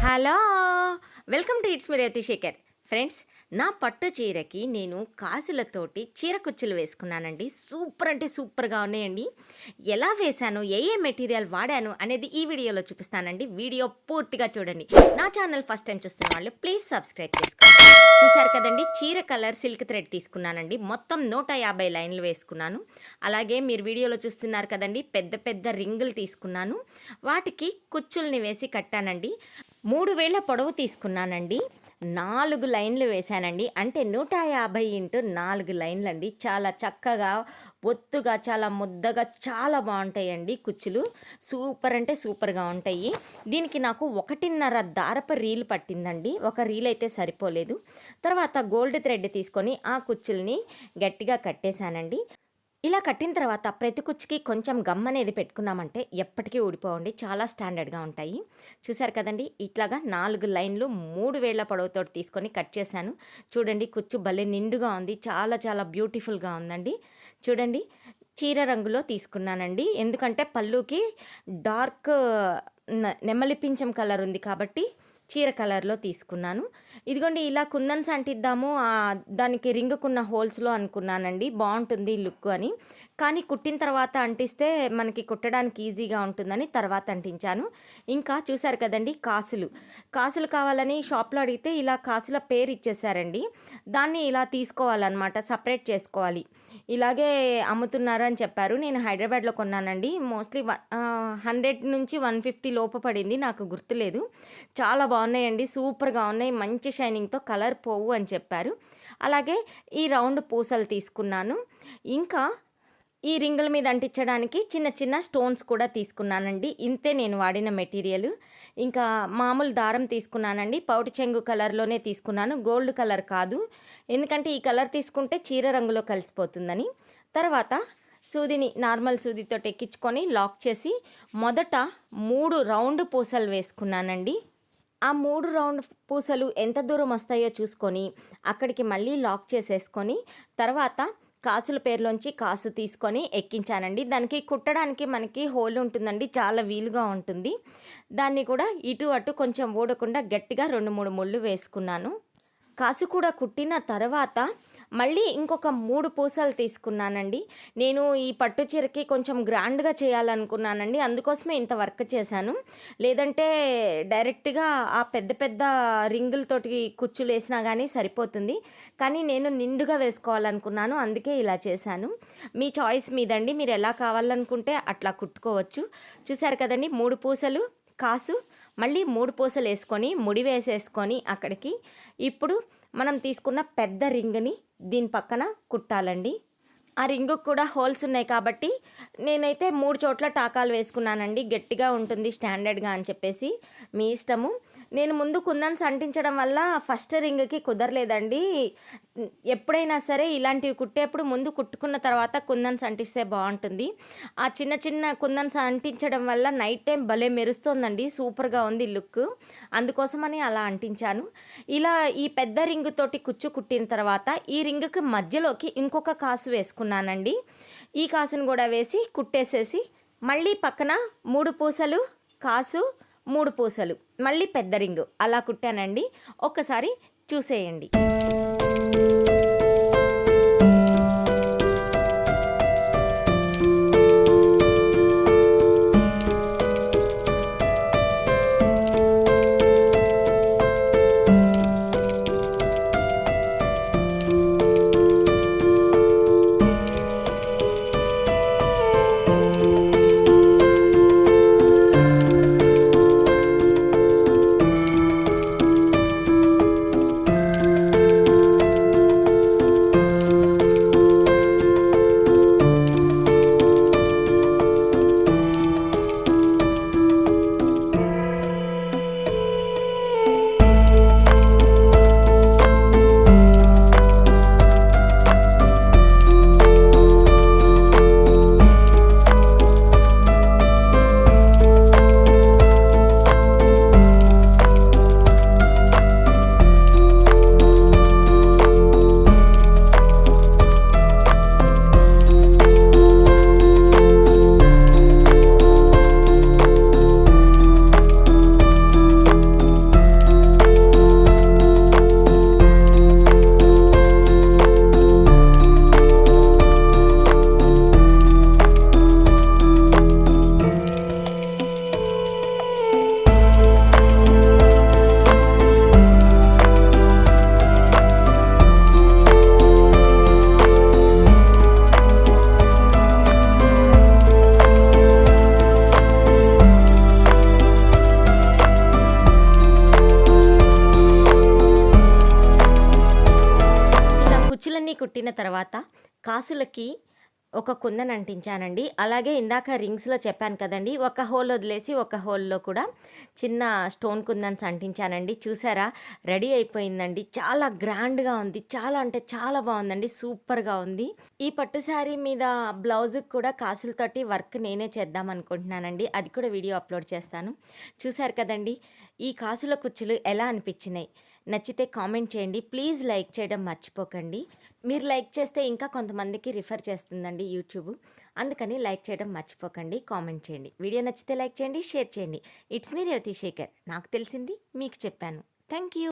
Hello! Welcome to it's me Revathi Shekhar. Friends, నా పట్టు చీరకి నేను కాసులతోటి చీర కుచ్చులు వేసుకున్నానండి. సూపర్ అంటే సూపర్‌గా ఉన్నాయండి. ఎలా వేశాను, ఏ మెటీరియల్ వాడాను అనేది ఈ వీడియోలో చూపిస్తానండి. వీడియో పూర్తిగా చూడండి. నా ఛానల్ ఫస్ట్ టైం చూస్తున్న వాళ్ళు ప్లీజ్ సబ్స్క్రైబ్ చేసుకోండి. చూసారు కదండీ, చీర కలర్ సిల్క్ థ్రెడ్ తీసుకున్నానండి. మొత్తం 150 లైన్లు వేసుకున్నాను. అలాగే మీరు వీడియోలో చూస్తున్నారు కదండీ, పెద్ద పెద్ద రింగులు తీసుకున్నాను. వాటికి కుచ్చుల్ని వేసి కట్టానండి. 3 వేళ్ల పొడవు తీసుకున్నానండి. 4 లైన్లు వేశానండి. అంటే 150 ఇంటూ 4 లైన్లండి. చాలా చక్కగా, ఒత్తుగా, చాలా ముద్దగా, చాలా బాగుంటాయండి కుచ్చులు. సూపర్ అంటే సూపర్గా ఉంటాయి. దీనికి నాకు 1.5 దారపు రీల్ పట్టిందండి. ఒక రీల్ అయితే సరిపోలేదు. తర్వాత గోల్డ్ థ్రెడ్ తీసుకొని ఆ కుచ్చుల్ని గట్టిగా కట్టేశానండి. ఇలా కట్టిన తర్వాత ప్రతి కుచ్చుకి కొంచెం గమ్ అనేది పెట్టుకున్నామంటే ఎప్పటికీ ఊడిపోవండి. చాలా స్టాండర్డ్గా ఉంటాయి. చూసారు కదండి, ఇట్లాగా 4 లైన్లు 3 వేళ్ల పొడవుతో తీసుకొని కట్ చేశాను. చూడండి, కుచ్చు భలే నిండుగా ఉంది. చాలా చాలా బ్యూటిఫుల్గా ఉందండి. చూడండి, చీర రంగులో తీసుకున్నానండి. ఎందుకంటే పళ్ళుకి డార్క్ నెమలి పింఛం కలర్ ఉంది కాబట్టి చీర కలర్లో తీసుకున్నాను. ఇదిగోండి, ఇలా కుందన్స్ అంటిద్దాము దానికి రింగుకున్న హోల్స్లో అనుకున్నానండి. బాగుంటుంది లుక్ అని. కానీ కుట్టిన తర్వాత అంటిస్తే మనకి కుట్టడానికి ఈజీగా ఉంటుందని తర్వాత అంటించాను. ఇంకా చూసారు కదండి, కాసులు కావాలని షాప్లో అడిగితే ఇలా కాసుల పేరు ఇచ్చేసారండి. దాన్ని ఇలా తీసుకోవాలన్నమాట, సపరేట్ చేసుకోవాలి. ఇలాగే అమ్ముతున్నారు అని చెప్పారు. నేను హైదరాబాద్లో కొన్నానండి. మోస్ట్లీ 100 నుంచి 150 లోపు పడింది, నాకు గుర్తులేదు. చాలా బాగున్నాయండి, సూపర్గా ఉన్నాయి. మంచి షైనింగ్తో, కలర్ పోవు అని చెప్పారు. అలాగే ఈ రౌండ్ పూసలు తీసుకున్నాను. ఇంకా ఈ రింగుల మీద అంటించడానికి చిన్న చిన్న స్టోన్స్ కూడా తీసుకున్నానండి. ఇంతే నేను వాడిన మెటీరియల్. ఇంకా మామూలు దారం తీసుకున్నానండి. పౌటి చెంగు కలర్లోనే తీసుకున్నాను, గోల్డ్ కలర్ కాదు. ఎందుకంటే ఈ కలర్ తీసుకుంటే చీర రంగులో కలిసిపోతుందని. తర్వాత సూదిని నార్మల్ సూదితో ఎక్కించుకొని లాక్ చేసి మొదట 3 రౌండ్ పూసలు వేసుకున్నానండి. ఆ 3 రౌండ్ పూసలు ఎంత దూరం వస్తాయో చూసుకొని అక్కడికి మళ్ళీ లాక్ చేసేసుకొని తర్వాత కాసుల పేరులోంచి కాసు తీసుకొని ఎక్కించానండి. దానికి కుట్టడానికి మనకి హోల్ ఉంటుందండి, చాలా వీలుగా ఉంటుంది. దాన్ని కూడా ఇటు అటు కొంచెం ఊడకుండా గట్టిగా 2-3 ముళ్ళు వేసుకున్నాను. కాసు కూడా కుట్టిన తర్వాత మళ్ళీ ఇంకొక 3 పూసలు తీసుకున్నానండి. నేను ఈ పట్టు చీరకి కొంచెం గ్రాండ్గా చేయాలనుకున్నానండి. అందుకోసమే ఇంత వర్క్ చేశాను. లేదంటే డైరెక్ట్గా ఆ పెద్ద పెద్ద రింగులతోటి కుచ్చులు వేసినా కానీ సరిపోతుంది. కానీ నేను నిండుగా వేసుకోవాలనుకున్నాను, అందుకే ఇలా చేశాను. మీ చాయిస్ మీదండి, మీరు ఎలా కావాలనుకుంటే అట్లా కుట్టుకోవచ్చు. చూసారు కదండి, 3 పూసలు కాసు, మళ్ళీ 3 పూసలు వేసుకొని ముడి వేసేసుకొని అక్కడికి ఇప్పుడు మనం తీసుకున్న పెద్ద రింగ్ని దీని పక్కన కుట్టాలండి. ఆ రింగుకు కూడా హోల్స్ ఉన్నాయి కాబట్టి నేనైతే 3 చోట్ల టాకాలు వేసుకున్నానండి. గట్టిగా ఉంటుంది స్టాండర్డ్గా అని చెప్పేసి. మీ ఇష్టము. నేను ముందు కుందన్స్ అంటించడం వల్ల ఫస్ట్ రింగ్కి కుదరలేదండి. ఎప్పుడైనా సరే ఇలాంటివి కుట్టేప్పుడు ముందు కుట్టుకున్న తర్వాత కుందన్స్ అంటిస్తే బాగుంటుంది. ఆ చిన్న చిన్న కుందన్స్ అంటించడం వల్ల నైట్ టైం భలే మెరుస్తోందండి, సూపర్గా ఉంది లుక్. అందుకోసమని అలా అంటించాను. ఇలా ఈ పెద్ద రింగుతోటి కుచ్చు కుట్టిన తర్వాత ఈ రింగుకి మధ్యలోకి ఇంకొక కాసు వేసుకున్నానండి. ఈ కాసును కూడా వేసి కుట్టేసేసి మళ్ళీ పక్కన 3 పూసలు కాసు, 3 పూసలు, మళ్ళీ పెద్ద రింగు అలా కుట్టానండి. ఒక్కసారి చూసేయండి. కుట్టిన తర్వాత కాసులకి ఒక కుందన్ అంటించానండి. అలాగే ఇందాక రింగ్స్‌లో చెప్పాను కదండీ! ఒక హోల్ వదిలేసి ఒక హోల్‌లో కూడా చిన్న స్టోన్ కుందన్స్ అంటించానండి. చూసారా? రెడీ అయిపోయిందండి. చాలా గ్రాండ్‌గా ఉంది. చాలా అంటే చాలా బావుందండి. సూపర్‌గా ఉంది. ఈ పట్టు శారీ మీద బ్లౌజ్‌కి కూడా కాసులతోటి వర్క్ నేనే చేద్దామనుకుంటున్నానండి. అది కూడా వీడియో అప్‌లోడ్ చేస్తాను. చూసారు కదండీ! ఈ కాసుల కుచ్చులు ఎలా అనిపించినాయి? నచ్చితే కామెంట్ చేయండి. ప్లీజ్ లైక్ చేయడం మర్చిపోకండి. మీరు లైక్ చేస్తే ఇంకా కొంతమందికి రిఫర్ చేస్తుందండి యూట్యూబ్. అందుకని లైక్ చేయడం మర్చిపోకండి. కామెంట్ చేయండి. వీడియో నచ్చితే లైక్ చేయండి, షేర్ చేయండి. It's me Revathi Shekhar. నాకు తెలిసింది మీకు చెప్పాను. Thank you.